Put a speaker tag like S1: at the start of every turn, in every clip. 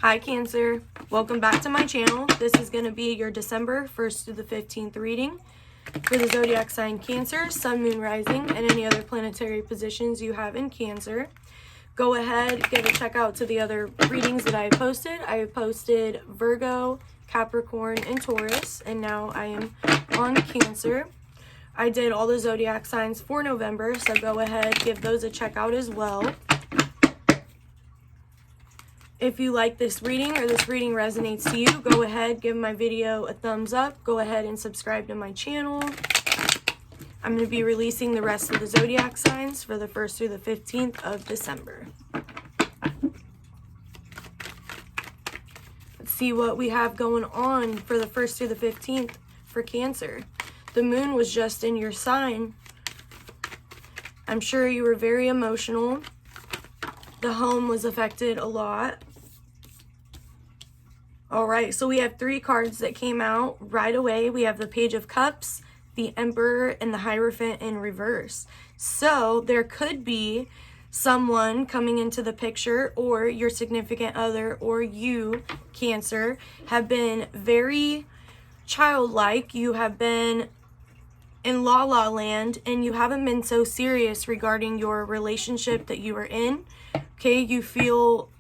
S1: Hi Cancer, welcome back to my channel. This is going to be your December 1st through the 15th reading for the zodiac sign Cancer, Sun, Moon, Rising, and any other planetary positions you have in Cancer. Go ahead, give a check out to the other readings that I have posted. I have posted Virgo, Capricorn, and Taurus, and now I am on Cancer. I did all the zodiac signs for November, so go ahead, give those a check out as well. If you like this reading or this reading resonates to you, go ahead, give my video a thumbs up. Go ahead and subscribe to my channel. I'm going to be releasing the rest of the zodiac signs for the 1st through the 15th of December. Let's see what we have going on for the 1st through the 15th for Cancer. The moon was just in your sign. I'm sure you were very emotional. The home was affected a lot. All right, so we have 3 cards that came out right away. We have the Page of Cups, the Emperor, and the Hierophant in reverse. So there could be someone coming into the picture, or your significant other, or you, Cancer, have been very childlike. You have been in la la land, and you haven't been so serious regarding your relationship that you were in. Okay, you feel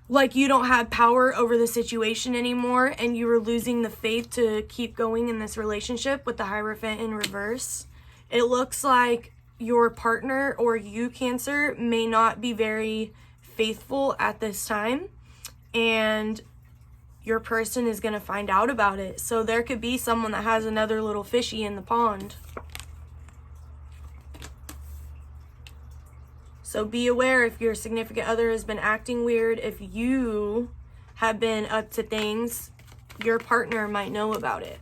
S1: like you don't have power over the situation anymore, and you were losing the faith to keep going in this relationship with the Hierophant in reverse. It looks like your partner or you, Cancer, may not be very faithful at this time, and your person is going to find out about it. So there could be someone that has another little fishy in the pond. So be aware if your significant other has been acting weird. If you have been up to things, your partner might know about it.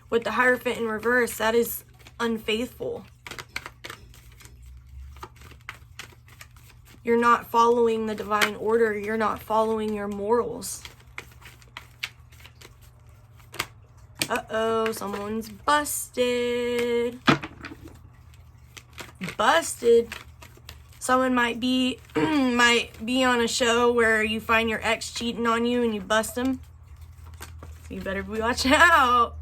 S1: With the Hierophant in reverse, that is unfaithful. You're not following the divine order. You're not following your morals. Uh-oh, someone's busted. Busted. Someone might be on a show where you find your ex cheating on you and you bust them. So you better be watching out.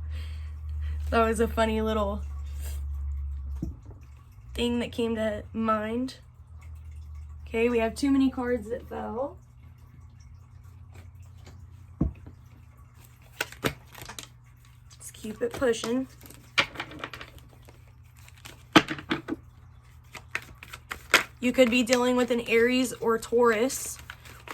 S1: That was a funny little thing that came to mind. Okay, we have too many cards that fell. Let's keep it pushing. You could be dealing with an Aries or Taurus,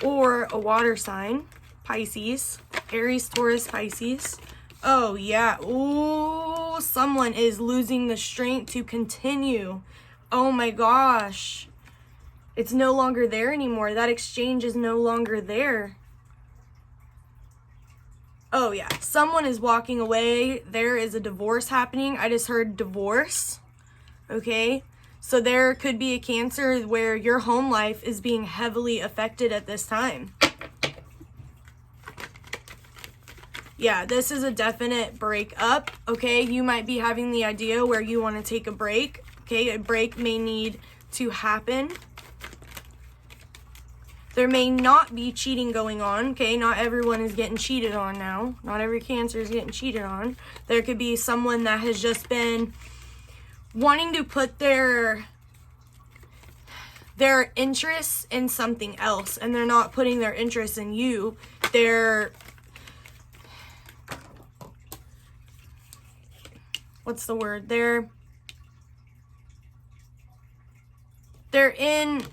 S1: or a water sign, Pisces. Aries, Taurus, Pisces. Oh, yeah. Ooh, someone is losing the strength to continue. Oh, my gosh. It's no longer there anymore. That exchange is no longer there. Oh, yeah. Someone is walking away. There is a divorce happening. I just heard divorce. Okay. So there could be a Cancer where your home life is being heavily affected at this time. Yeah, this is a definite breakup, okay? You might be having the idea where you want to take a break, okay? A break may need to happen. There may not be cheating going on, okay? Not everyone is getting cheated on now. Not every Cancer is getting cheated on. There could be someone that has just been wanting to put their interests in something else, and they're not putting their interests in you. What's the word? They're in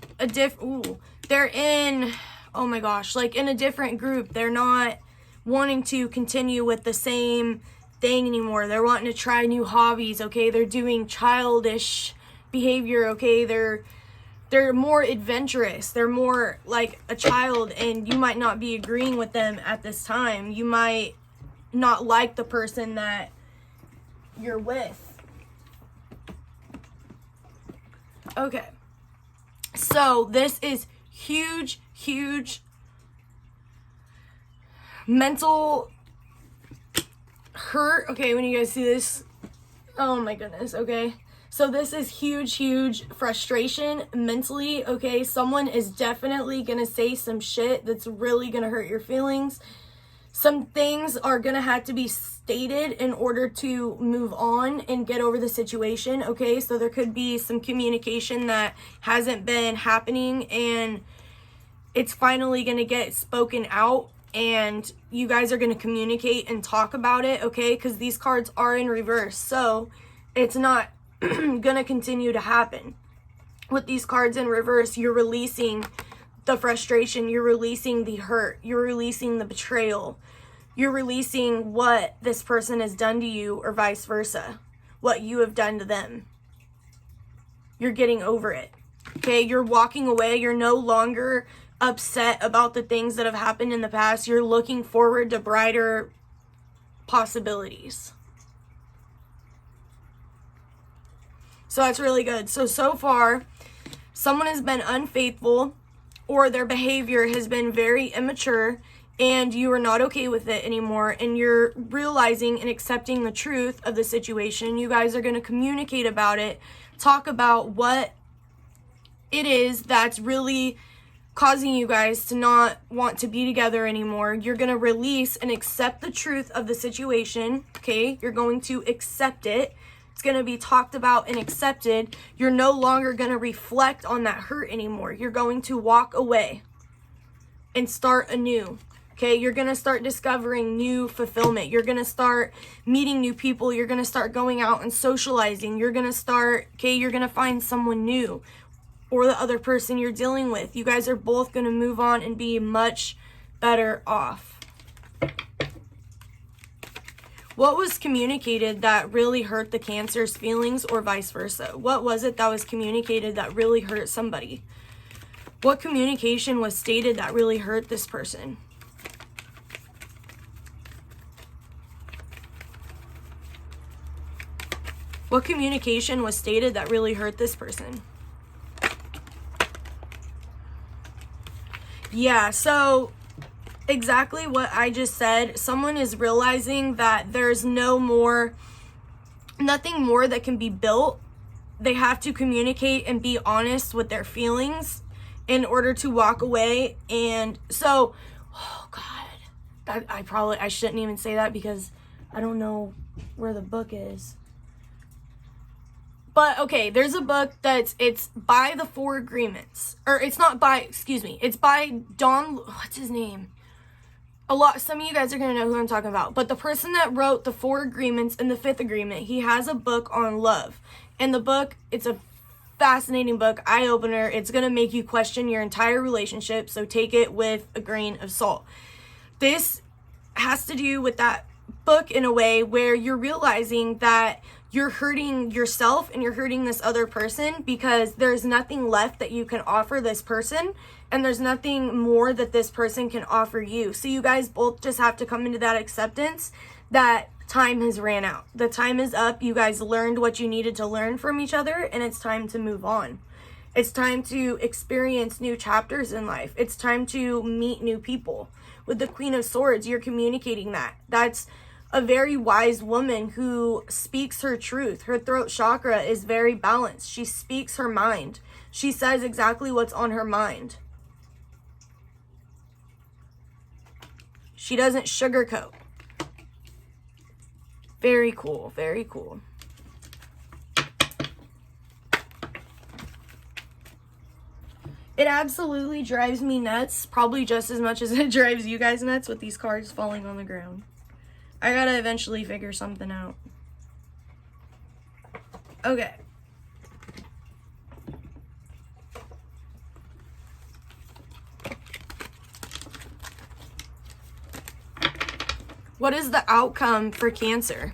S1: oh my gosh, like in a different group. They're not wanting to continue with the same thing anymore. They're wanting to try new hobbies, okay? They're doing childish behavior, okay? They're more adventurous. They're more like a child, and you might not be agreeing with them at this time. You might not like the person that you're with. Okay. So this is huge mental hurt. Okay, when you guys see this, oh my goodness. Okay, So this is huge, huge frustration mentally, okay? Someone is definitely going to say some shit that's really going to hurt your feelings. Some things are going to have to be stated in order to move on and get over the situation, okay? So there could be some communication that hasn't been happening, and it's finally going to get spoken out, and you guys are going to communicate and talk about it, okay? Because these cards are in reverse, so it's not going to continue to happen. With these cards in reverse, you're releasing the frustration, you're releasing the hurt, you're releasing the betrayal, you're releasing what this person has done to you, or vice versa, what you have done to them. You're getting over it, okay? You're walking away. You're no longer upset about the things that have happened in the past. You're looking forward to brighter possibilities. So that's really good. So far, someone has been unfaithful, or their behavior has been very immature, and you are not okay with it anymore, and you're realizing and accepting the truth of the situation. You guys are going to communicate about it, talk about what it is that's really causing you guys to not want to be together anymore. You're going to release and accept the truth of the situation, okay? You're going to accept it. It's going to be talked about and accepted. You're no longer going to reflect on that hurt anymore. You're going to walk away and start anew. Okay, you're going to start discovering new fulfillment. You're going to start meeting new people. You're going to start going out and socializing. You're going to start, you're going to find someone new, or the other person you're dealing with. You guys are both going to move on and be much better off. What was communicated that really hurt the Cancer's feelings, or vice versa? What was it that was communicated that really hurt somebody? What communication was stated that really hurt this person? What communication was stated that really hurt this person? Yeah, so exactly what I just said. Someone is realizing that there's nothing more that can be built. They have to communicate and be honest with their feelings in order to walk away. And so, oh God, I shouldn't even say that because I don't know where the book is. But okay, there's a book it's by the Four Agreements, or it's by Don, what's his name? Some of you guys are going to know who I'm talking about, but the person that wrote the Four Agreements and the Fifth Agreement, he has a book on love. And the book, it's a fascinating book, eye-opener. It's going to make you question your entire relationship, so take it with a grain of salt. This has to do with that book in a way where you're realizing that you're hurting yourself and you're hurting this other person, because there's nothing left that you can offer this person, and there's nothing more that this person can offer you. So you guys both just have to come into that acceptance that time has ran out. The time is up. You guys learned what you needed to learn from each other, and it's time to move on. It's time to experience new chapters in life. It's time to meet new people. With the Queen of Swords, you're communicating that. That's a very wise woman who speaks her truth. Her throat chakra is very balanced. She speaks her mind. She says exactly what's on her mind. She doesn't sugarcoat. Very cool, very cool. It absolutely drives me nuts, probably just as much as it drives you guys nuts with these cards falling on the ground. I gotta eventually figure something out. Okay. What is the outcome for Cancer?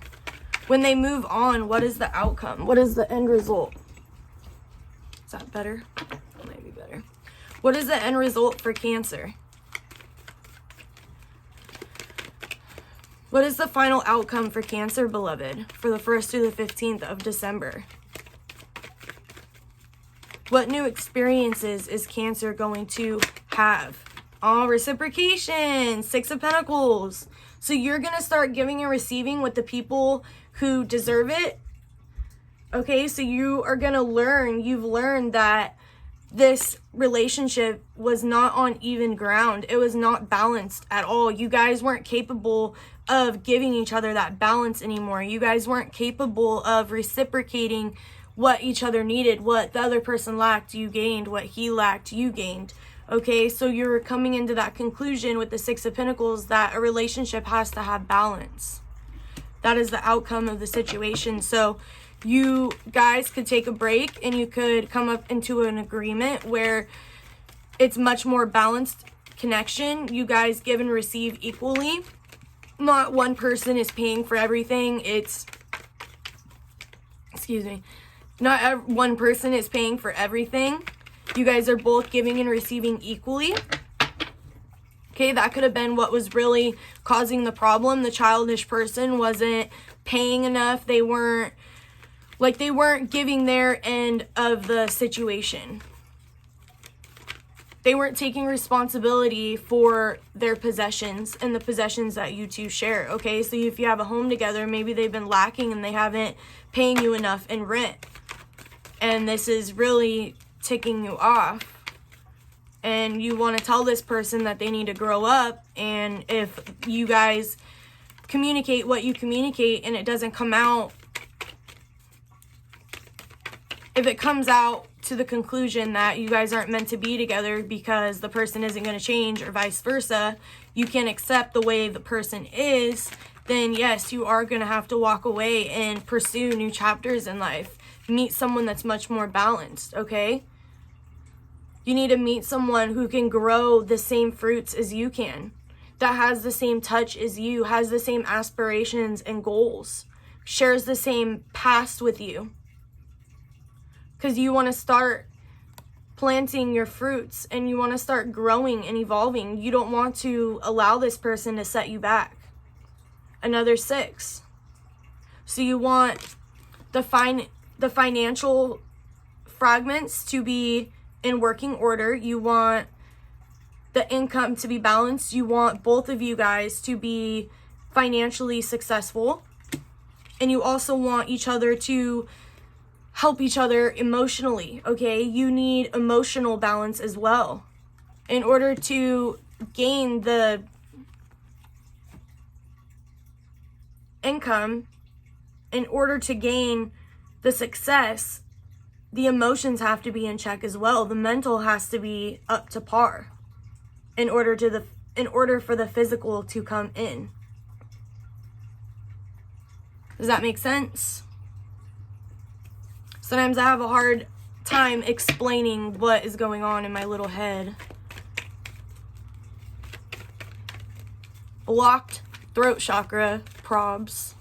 S1: When they move on, what is the outcome? What is the end result? Is that better? Maybe better. What is the end result for Cancer? What is the final outcome for Cancer, beloved, for the 1st through the 15th of December? What new experiences is Cancer going to have? Oh, reciprocation, Six of Pentacles. So you're going to start giving and receiving with the people who deserve it. Okay, so you are going to learn, you've learned that this relationship was not on even ground. It was not balanced at all. You guys weren't capable of giving each other that balance anymore. You guys weren't capable of reciprocating what each other needed. What the other person lacked, you gained. What he lacked, you gained. Okay, so you're coming into that conclusion with the Six of Pentacles that a relationship has to have balance. That is the outcome of the situation. So you guys could take a break and you could come up into an agreement where it's much more balanced connection. You guys give and receive equally. Not one person is paying for everything. Not one person is paying for everything. You guys are both giving and receiving equally. Okay, that could have been what was really causing the problem. The childish person wasn't paying enough. They weren't giving their end of the situation. They weren't taking responsibility for their possessions and the possessions that you two share. Okay, so if you have a home together, maybe they've been lacking and they haven't paying you enough in rent. And this is really ticking you off. And you want to tell this person that they need to grow up. And if you guys communicate what you communicate and it doesn't come out, if it comes out to the conclusion that you guys aren't meant to be together because the person isn't going to change or vice versa, you can't accept the way the person is, then yes, you are going to have to walk away and pursue new chapters in life. Meet someone that's much more balanced, okay? You need to meet someone who can grow the same fruits as you can, that has the same touch as you, has the same aspirations and goals, shares the same past with you. Because you want to start planting your fruits and you want to start growing and evolving. You don't want to allow this person to set you back. Another 6. So you want the financial fragments to be in working order. You want the income to be balanced. You want both of you guys to be financially successful. And you also want each other to help each other emotionally, okay? You need emotional balance as well. In order to gain the income, in order to gain the success, the emotions have to be in check as well. The mental has to be up to par in order for the physical to come in. Does that make sense? Sometimes I have a hard time explaining what is going on in my little head. Blocked throat chakra probs.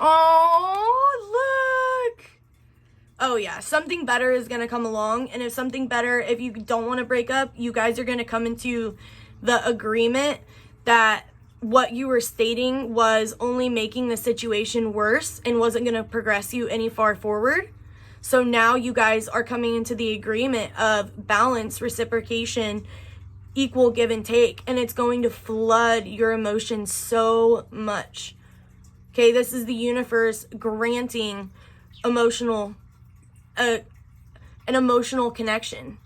S1: Oh, look. Oh, yeah. Something better is going to come along. And if something better, if you don't want to break up, you guys are going to come into the agreement that what you were stating was only making the situation worse and wasn't going to progress you any far forward. So now you guys are coming into the agreement of balance, reciprocation, equal give and take. And it's going to flood your emotions so much. Okay, this is the universe granting an emotional connection.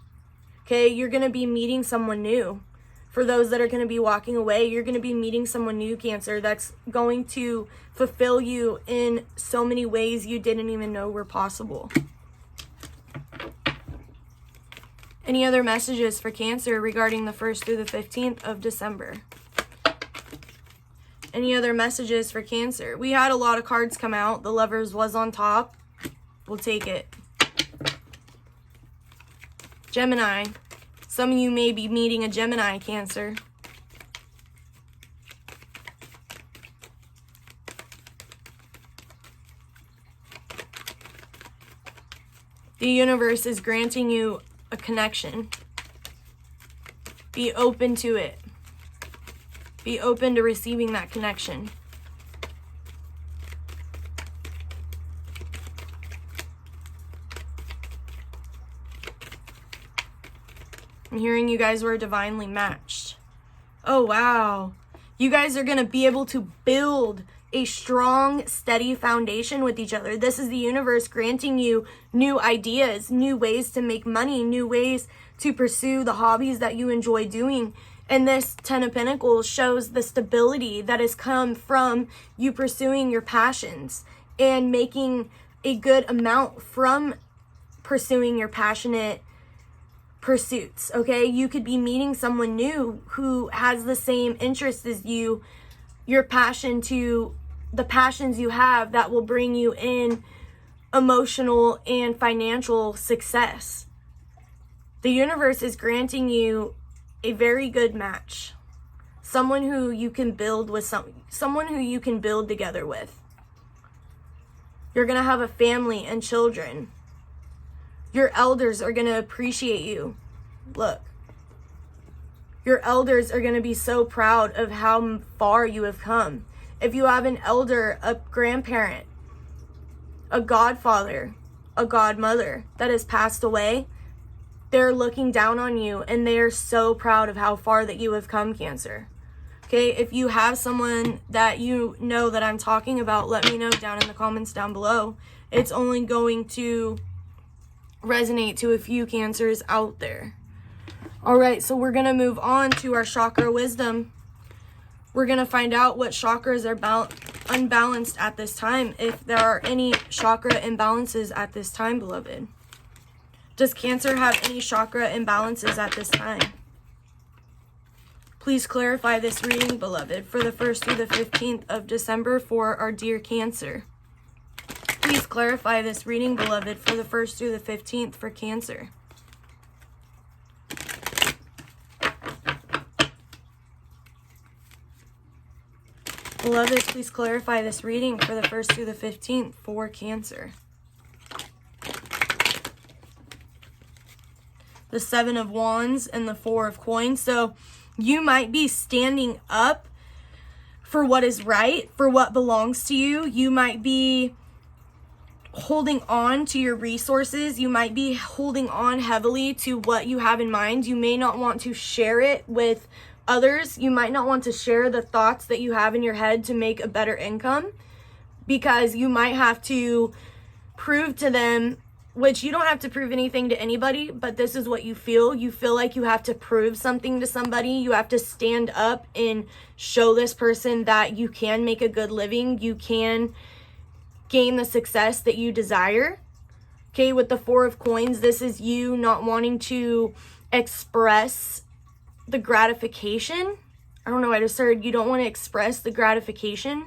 S1: Okay, you're going to be meeting someone new. For those that are going to be walking away, you're going to be meeting someone new, Cancer, that's going to fulfill you in so many ways you didn't even know were possible. Any other messages for Cancer regarding the 1st through the 15th of December? Any other messages for Cancer? We had a lot of cards come out. The Lovers was on top. We'll take it. Gemini. Some of you may be meeting a Gemini, Cancer. The universe is granting you a connection. Be open to it. Be open to receiving that connection. I'm hearing you guys were divinely matched. Oh, wow. You guys are going to be able to build a strong, steady foundation with each other. This is the universe granting you new ideas, new ways to make money, new ways to pursue the hobbies that you enjoy doing. And this 10 of Pentacles shows the stability that has come from you pursuing your passions and making a good amount from pursuing your passionate pursuits, okay? You could be meeting someone new who has the same interest as you, your passion to the passions you have that will bring you in emotional and financial success. The universe is granting you a very good match. Someone who you can build with, someone who you can build together with. You're going to have a family and children. Your elders are going to appreciate you. Look. Your elders are going to be so proud of how far you have come. If you have an elder, a grandparent, a godfather, a godmother that has passed away, they're looking down on you and they're so proud of how far that you have come, Cancer. Okay, if you have someone that you know that I'm talking about, let me know down in the comments down below. It's only going to resonate to a few Cancers out there. All right, so we're going to move on to our chakra wisdom. We're going to find out what chakras are unbalanced at this time, if there are any chakra imbalances at this time, beloved. Does Cancer have any chakra imbalances at this time? Please clarify this reading, beloved, for the 1st through the 15th of December for our dear Cancer. Please clarify this reading, beloved, for the 1st through the 15th for Cancer. Beloved, please clarify this reading for the 1st through the 15th for Cancer. The 7 of Wands and the 4 of Coins. So you might be standing up for what is right, for what belongs to you. You might be holding on to your resources. You might be holding on heavily to what you have in mind. You may not want to share it with others. You might not want to share the thoughts that you have in your head to make a better income, because you might have to prove to them, which you don't have to prove anything to anybody, but this is what you feel. You feel like you have to prove something to somebody. You have to stand up and show this person that you can make a good living. You can gain the success that you desire. Okay, with the 4 of Coins, this is you not wanting to express the gratification. I don't know, I just heard you don't want to express the gratification.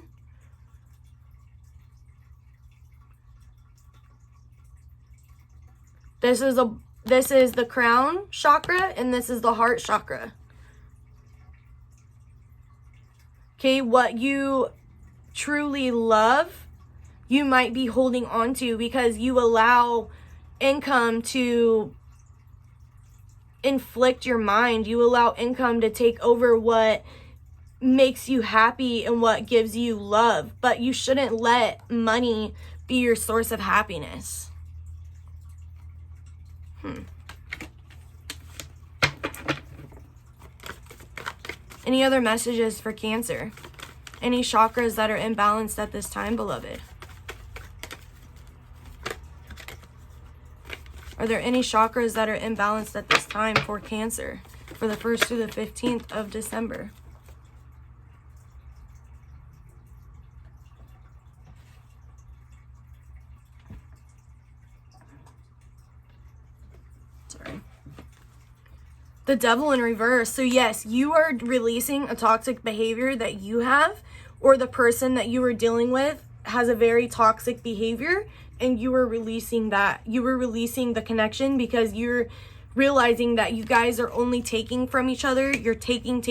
S1: This is the crown chakra, and this is the heart chakra. Okay, what you truly love, you might be holding on to because you allow income to inflict your mind. You allow income to take over what makes you happy and what gives you love. But you shouldn't let money be your source of happiness. Any other messages for Cancer? Any chakras that are imbalanced at this time, beloved? Are there any chakras that are imbalanced at this time for Cancer for the 1st through the 15th of December? Sorry. The Devil in reverse. So yes, you are releasing a toxic behavior that you have, or the person that you are dealing with has a very toxic behavior, and you are releasing that. You were releasing the connection because you're realizing that you guys are only taking from each other. You're taking,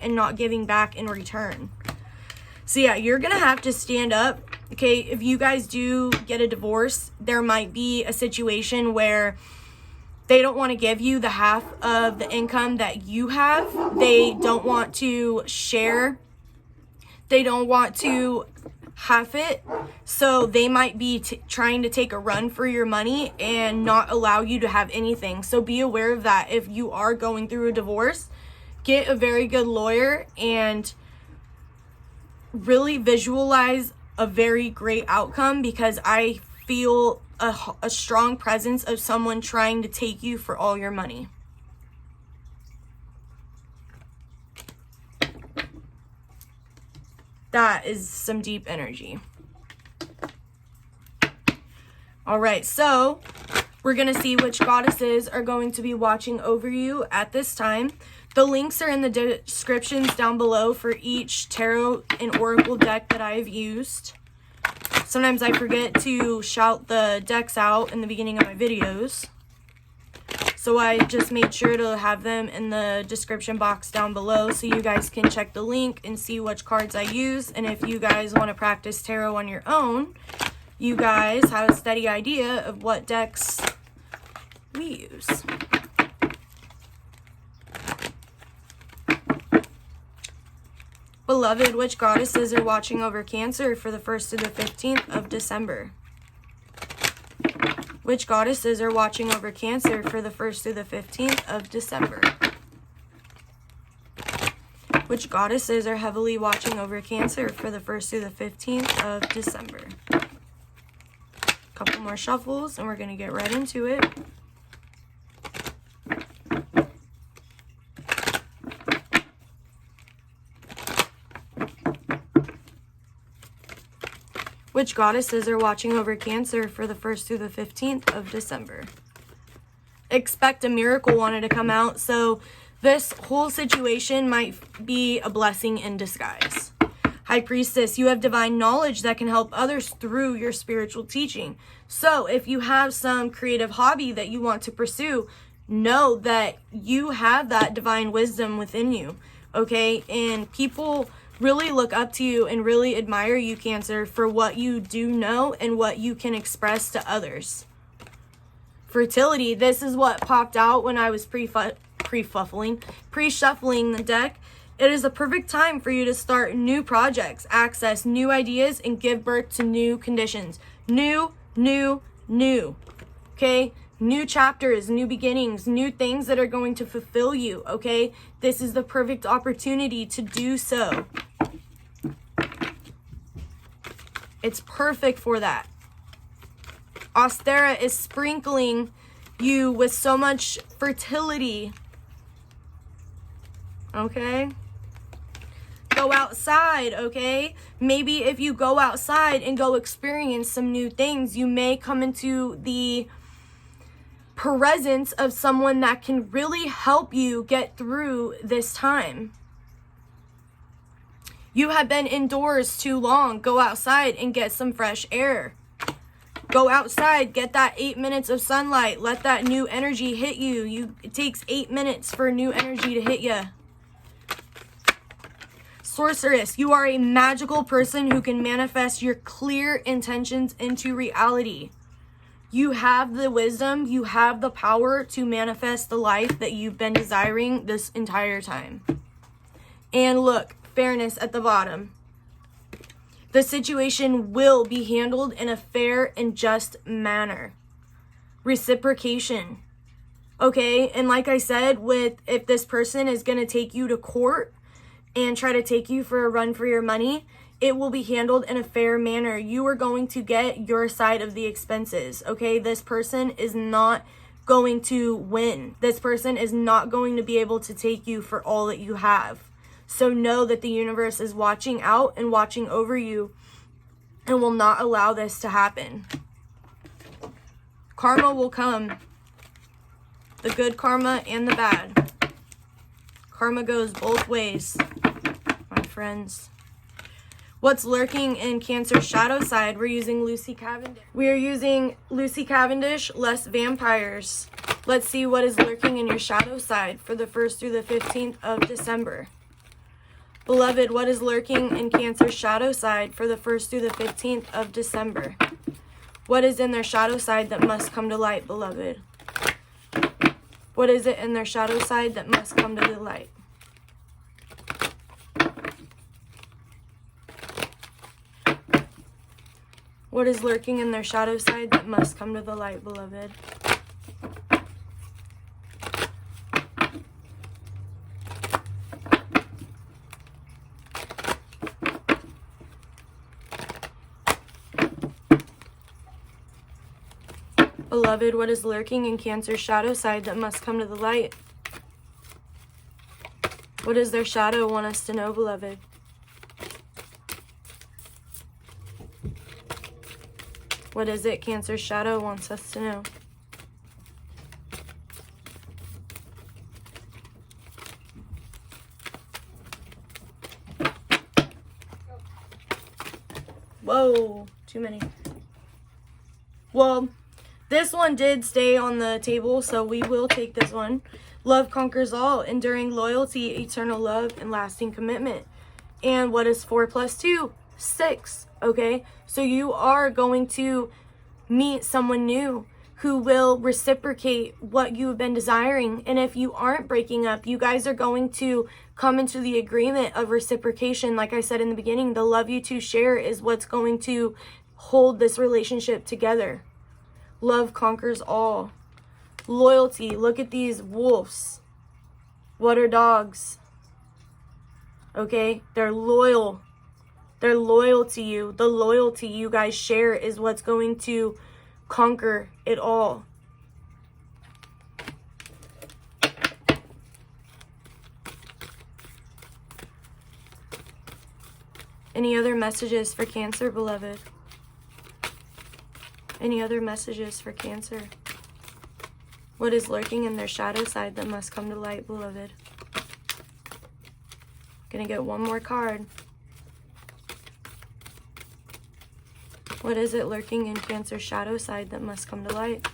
S1: and not giving back in return. So yeah, you're going to have to stand up. Okay, if you guys do get a divorce, there might be a situation where they don't want to give you the half of the income that you have. They don't want to share. They don't want to half it. So they might be trying to take a run for your money and not allow you to have anything. So be aware of that. If you are going through a divorce, get a very good lawyer and really visualize a very great outcome, because I feel a strong presence of someone trying to take you for all your money. That is some deep energy. All right, so we're going to see which goddesses are going to be watching over you at this time. The links are in the descriptions down below for each tarot and oracle deck that I've used. Sometimes I forget to shout the decks out in the beginning of my videos, so I just made sure to have them in the description box down below so you guys can check the link and see which cards I use. And if you guys want to practice tarot on your own, you guys have a steady idea of what decks we use. Beloved, which goddesses are watching over Cancer for the 1st to the 15th of December? Which goddesses are watching over Cancer for the 1st to the 15th of December? Which goddesses are heavily watching over Cancer for the 1st to the 15th of December? A couple more shuffles and we're going to get right into it. Which goddesses are watching over Cancer for the 1st through the 15th of December? Expect a miracle wanted to come out, so this whole situation might be a blessing in disguise. High Priestess, you have divine knowledge that can help others through your spiritual teaching. So if you have some creative hobby that you want to pursue, know that you have that divine wisdom within you, okay? And people really look up to you and really admire you, Cancer, for what you do know and what you can express to others. Fertility, this is what popped out when I was pre-shuffling the deck. It is a perfect time for you to start new projects, access new ideas, and give birth to new conditions. New. Okay? New chapters, new beginnings, new things that are going to fulfill you, okay? This is the perfect opportunity to do so. It's perfect for that. Ostera is sprinkling you with so much fertility. Okay? Go outside, okay? Maybe if you go outside and go experience some new things, you may come into the presence of someone that can really help you get through this time. You have been indoors too long. Go outside and get some fresh air. Go outside, get that 8 minutes of sunlight. Let that new energy hit you. It takes 8 minutes for new energy to hit you. Sorceress, you are a magical person who can manifest your clear intentions into reality. You have the wisdom, you have the power to manifest the life that you've been desiring this entire time. And look, fairness at the bottom. The situation will be handled in a fair and just manner. Reciprocation. Okay, and like I said, if this person is going to take you to court and try to take you for a run for your money, it will be handled in a fair manner. You are going to get your side of the expenses, okay? This person is not going to win. This person is not going to be able to take you for all that you have. So know that the universe is watching out and watching over you and will not allow this to happen. Karma will come. The good karma and the bad. Karma goes both ways, my friends. What's lurking in Cancer's shadow side? We're using Lucy Cavendish. We are using Lucy Cavendish, less vampires. Let's see what is lurking in your shadow side for the 1st through the 15th of December. Beloved, what is lurking in Cancer's shadow side for the 1st through the 15th of December? What is in their shadow side that must come to light, beloved? What is it in their shadow side that must come to the light? What is lurking in their shadow side that must come to the light, beloved? Beloved, what is lurking in Cancer's shadow side that must come to the light? What does their shadow want us to know, beloved? What is it Cancer's shadow wants us to know? Whoa, too many. Well, this one did stay on the table, so we will take this one. Love conquers all, enduring loyalty, eternal love, and lasting commitment. And what is 4 plus 2? 6, okay? So you are going to meet someone new who will reciprocate what you have been desiring. And if you aren't breaking up, you guys are going to come into the agreement of reciprocation. Like I said in the beginning, the love you two share is what's going to hold this relationship together. Love conquers all. Loyalty. Look at these wolves. What are dogs? Okay? They're loyal. They're loyal to you. The loyalty you guys share is what's going to conquer it all. Any other messages for Cancer, beloved? Any other messages for Cancer? What is lurking in their shadow side that must come to light, beloved? Gonna get one more card. What is it lurking in Cancer's shadow side that must come to light?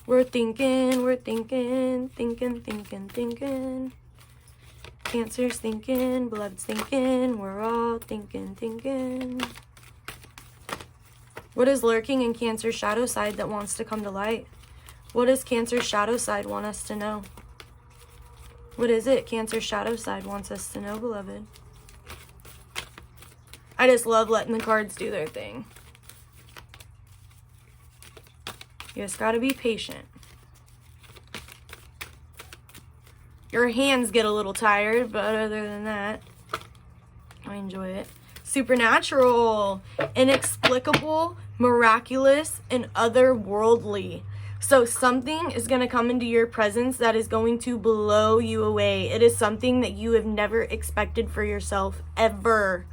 S1: We're thinking, thinking. Cancer's thinking, beloved's thinking, we're all thinking. What is lurking in Cancer's shadow side that wants to come to light? What does Cancer's shadow side want us to know? What is it Cancer's shadow side wants us to know, beloved? I just love letting the cards do their thing. You just gotta be patient. Your hands get a little tired, but other than that, I enjoy it. Supernatural, inexplicable, miraculous, and otherworldly. So something is going to come into your presence that is going to blow you away. It is something that you have never expected for yourself, ever.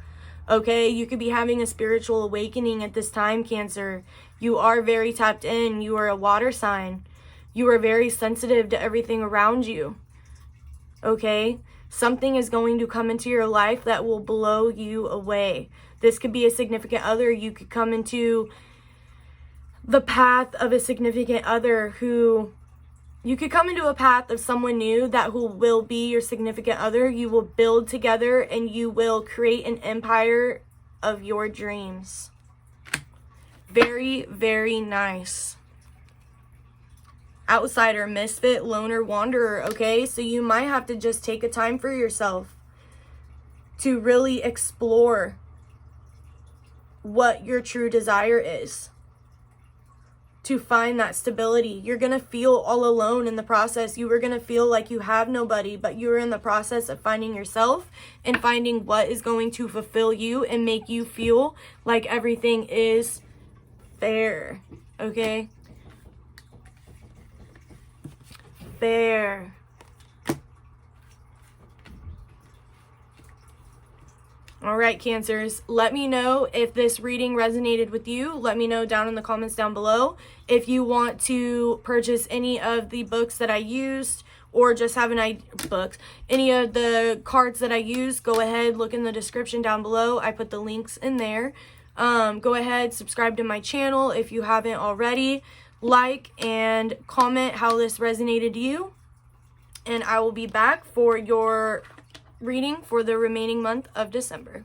S1: Okay? You could be having a spiritual awakening at this time, Cancer. You are very tapped in. You are a water sign. You are very sensitive to everything around you. Okay? Something is going to come into your life that will blow you away. This could be a significant other. You could come into the path of a significant other who... You could come into a path of someone new that who will be your significant other. You will build together and you will create an empire of your dreams. Very, very nice. Outsider, misfit, loner, wanderer, okay? So you might have to just take a time for yourself to really explore what your true desire is. To find that stability. You're going to feel all alone in the process. You are going to feel like you have nobody, but you're in the process of finding yourself and finding what is going to fulfill you and make you feel like everything is fair, okay? Fair. All right, Cancers, let me know if this reading resonated with you. Let me know down in the comments down below. If you want to purchase any of the books that I used or just have any of the cards that I used, go ahead, look in the description down below. I put the links in there. Go ahead, subscribe to my channel if you haven't already. Like and comment how this resonated to you. And I will be back for your reading for the remaining month of December.